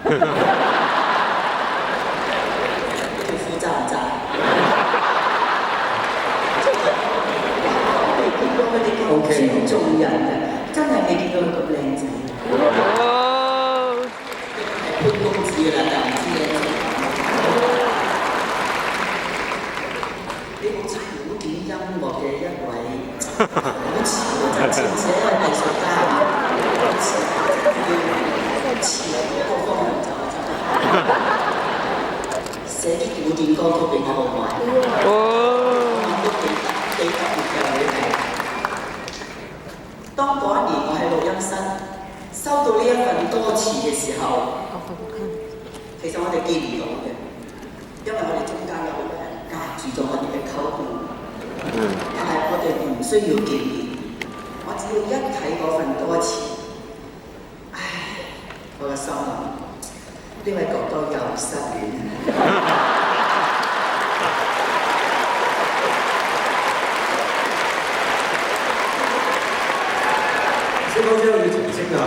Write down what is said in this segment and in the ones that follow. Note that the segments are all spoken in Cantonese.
條褲窄唔窄？未見過佢哋咁尊重人嘅，真係未見到佢咁靚仔。係潘公子啦，但唔知你好似古典音樂嘅一位，好似喎，就似一位藝術家，好似要朝嗰個方向走真係。寫啲古典歌曲俾我好唔好？都幾特別嘅女仔。當嗰一年我喺錄音室收到呢一份歌詞嘅時候，其實我哋見唔到嘅，因為我哋中間有好多人隔住咗我哋嘅溝通。但係我哋唔需要見面，我只要一睇嗰份歌詞，唉，我嘅心諗，呢位哥哥又失戀。小寶姐要澄清啊！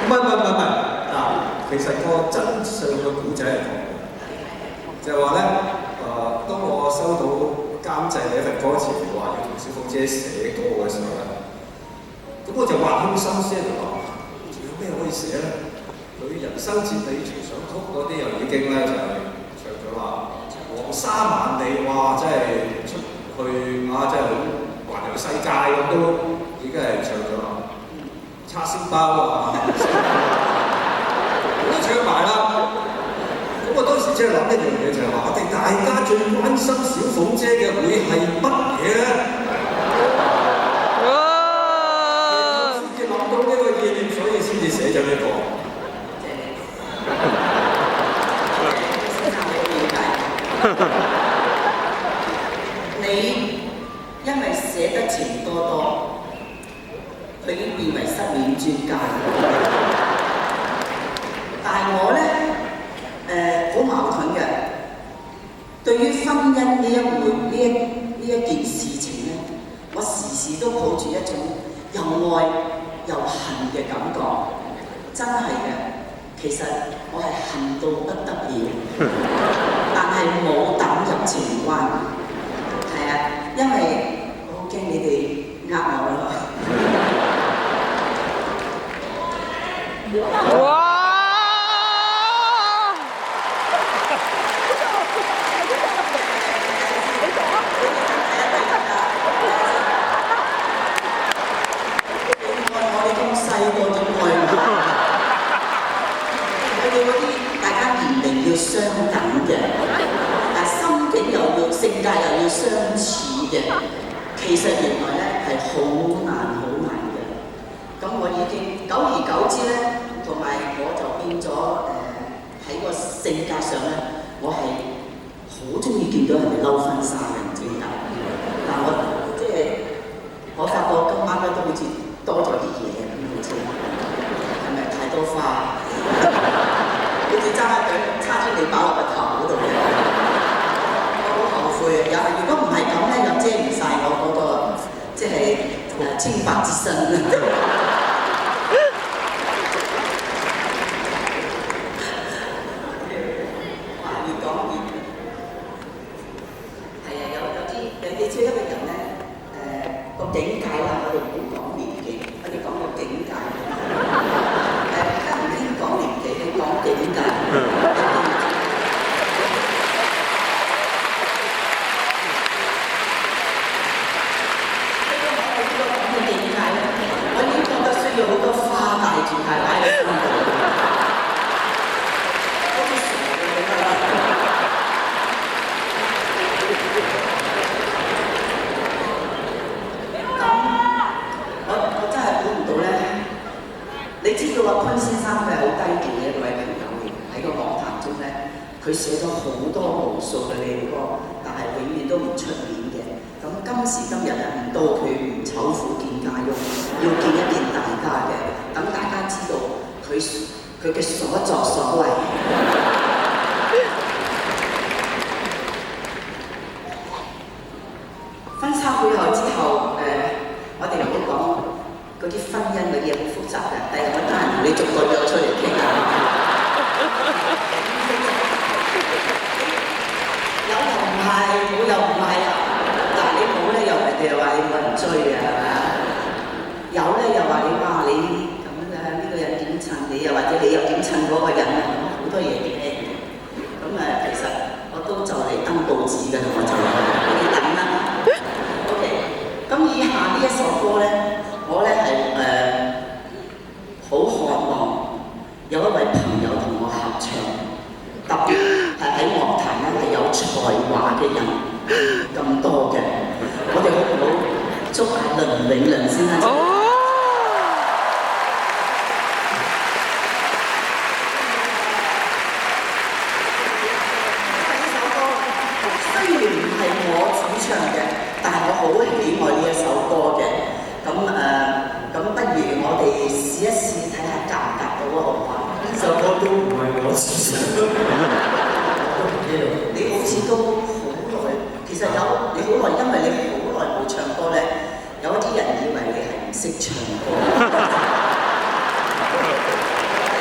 唔係，嗱，其實個真相嘅故仔係咁，就係話咧，當我收到監製嘅一份歌詞，話要同小鳳姐寫歌嘅時候咧，咁我就挖空心思喺度諗，仲有咩可以寫咧？佢人生哲理隨想曲嗰啲又已經咧就係唱咗啦，黃沙萬里，哇！真係出去啊，真係好環遊世界咁都已經係唱咗啦。叉燒包啊，我都唱埋啦。咁我當時即係諗一樣嘢，就係話我哋大家最關心小鳳姐嘅會係乜嘢咧？先至諗到呢個意念，所以先至寫咗呢個。你因為寫得情多多，佢已經變為失戀專家。但係我咧，好矛盾嘅。對於婚姻呢一件事情咧，我時時都抱住一種又愛又恨嘅感覺。真係嘅，其實我係恨到不得了，但係冇膽入情關。係啊，因為我好驚你哋呃我咯。哇！我哋咁細個點愛我？佢哋嗰啲大家年齡要相等嘅，但心境又要性格又要相似嘅，其實原來咧係好難嘅。咁我已經久而久之咧，同埋我就變咗喺個性格上咧，我係好中意見到人哋嬲婚紗嘅，唔知點解。但我即係我發覺今晚咧都好似多咗啲嘢咁，好似係咪太多花？好似揸一對叉出嚟擺落個頭嗰度嘅，我好後悔啊！如果唔係咁咧，又遮唔晒我嗰個即係清白之身。境界啦，我哋唔好講年紀，我哋講個境界。而家唔興講年紀，興講境界。呢個我哋呢個咁嘅境界咧，我已經覺得需要好多花帶住係擺喺心度。好似傻嘅咁樣。你知道阿潘先生佢係好低調嘅一位朋友嚟，喺個樂壇中咧，佢寫咗好多無數嘅靚歌，但係永遠都唔出面嘅。咁今時今日咧，唔到佢唔醜婦見家翁，要見一見大家嘅，等大家知道佢嘅所作所為。婚紗背後之後，我哋唔好講嗰啲婚姻嗰啲嘢好複雜嘅，第日我得閒同你逐個約出嚟傾下。有又唔係，冇又唔係啊！嗱，你冇咧又人哋又話你冇人追啊，係咪啊？有咧又話你哇你咁嘅呢個人點襯你啊，或者你又點襯嗰個人啊，好多嘢嘅。咁其實我都就嚟登報紙㗎啦，我就你等啦。OK， 咁以下呢一首歌咧，我咧係好渴望有一位朋友同我合唱，特別係喺樂壇咧係有才華嘅人咁多嘅，我哋好唔好祝下倫永亮先生？但係我好喜愛呢一首歌嘅，咁不如我哋試一試睇下夾唔夾到啊？好唔好？呢首歌都唔係我主唱，你好似都好耐，其實有你好耐，因為你好耐冇唱歌咧，有一啲人以為你係唔識唱歌。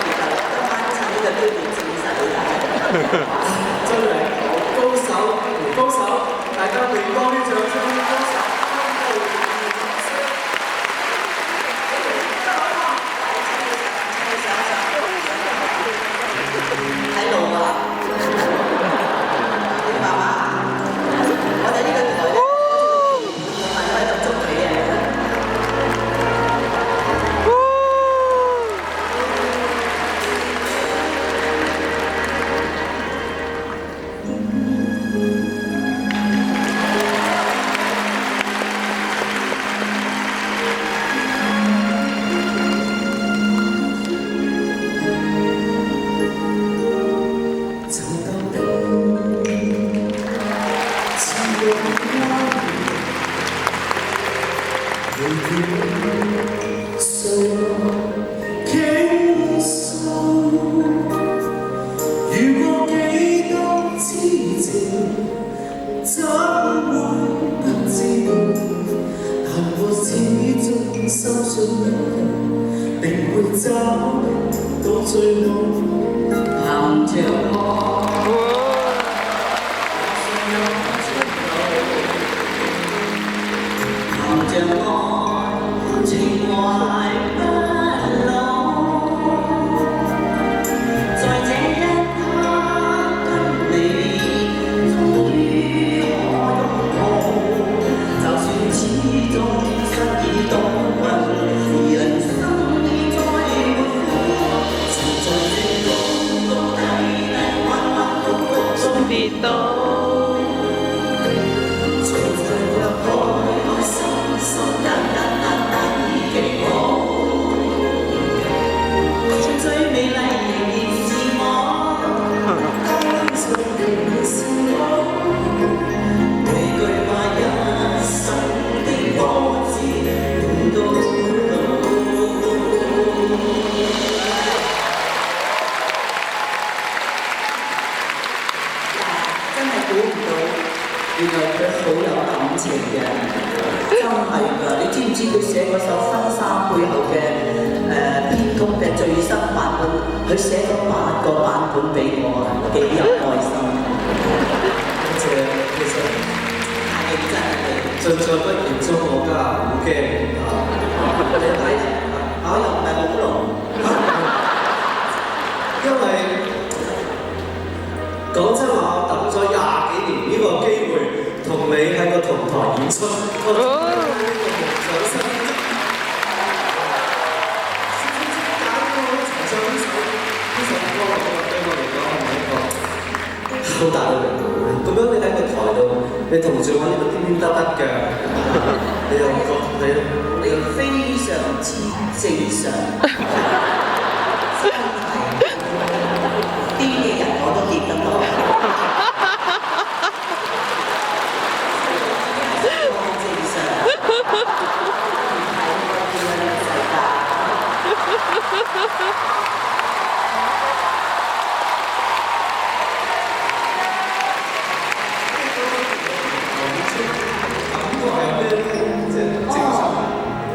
今晚趁呢個機會證實你係真係高手，高手，大家俾多啲掌聲，高手。喺度啊！你媽媽，我哋呢個台咧，我哋喺度捉你嘅。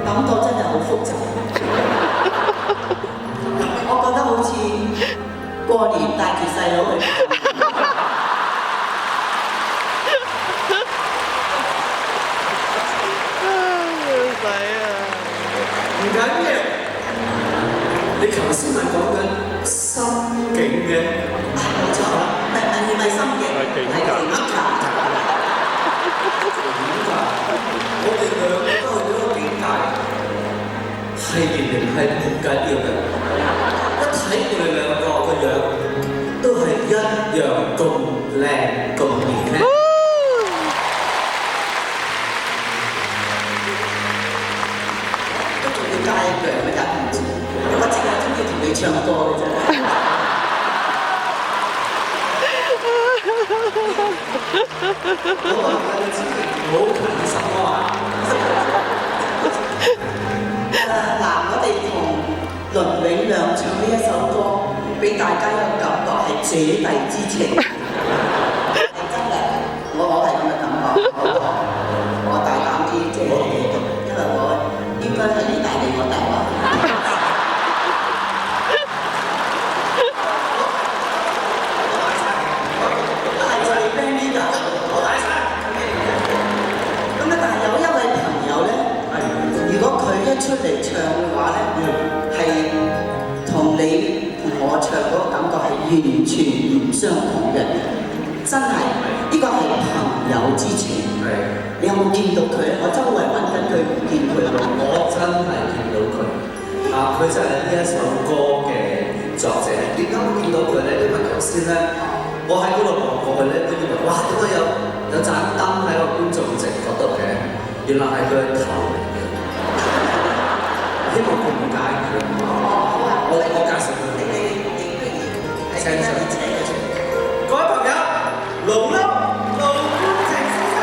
感覺真係好複雜。帶住細佬去。唔緊要，你頭先咪講緊心境嘅，冇錯，唔係心境，係境界。我哋兩個都去到個境界，係年齡係唔緊要嘅。一睇我哋兩個個樣，都係一樣咁靚咁年輕。街腳乜人唔知，我淨係中意同你唱歌嘅啫。我話你知好近心啊！嗱，我哋同倫永亮唱呢一首歌，俾大家有感覺係姐弟之情。真嘅，我係咁嘅感覺。我大膽啲，即係因為我應該係意大利我大話。出嚟唱嘅話咧，係同你同我唱嗰個感覺係完全唔相同嘅，真係呢個係朋友之情。你有冇見到佢？我周圍揾緊佢，唔見佢喎。我真係見到佢，佢就係呢一首歌嘅作者。點解會見到佢咧？因為頭先咧，我喺嗰度望過去咧，都以為哇，點解有盞燈喺個觀眾席嗰度嘅？原來係佢嘅頭嚟嘅。希望佢唔介意。我介紹佢。你不如請佢出嚟。各位朋友，盧冠廷先生。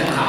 你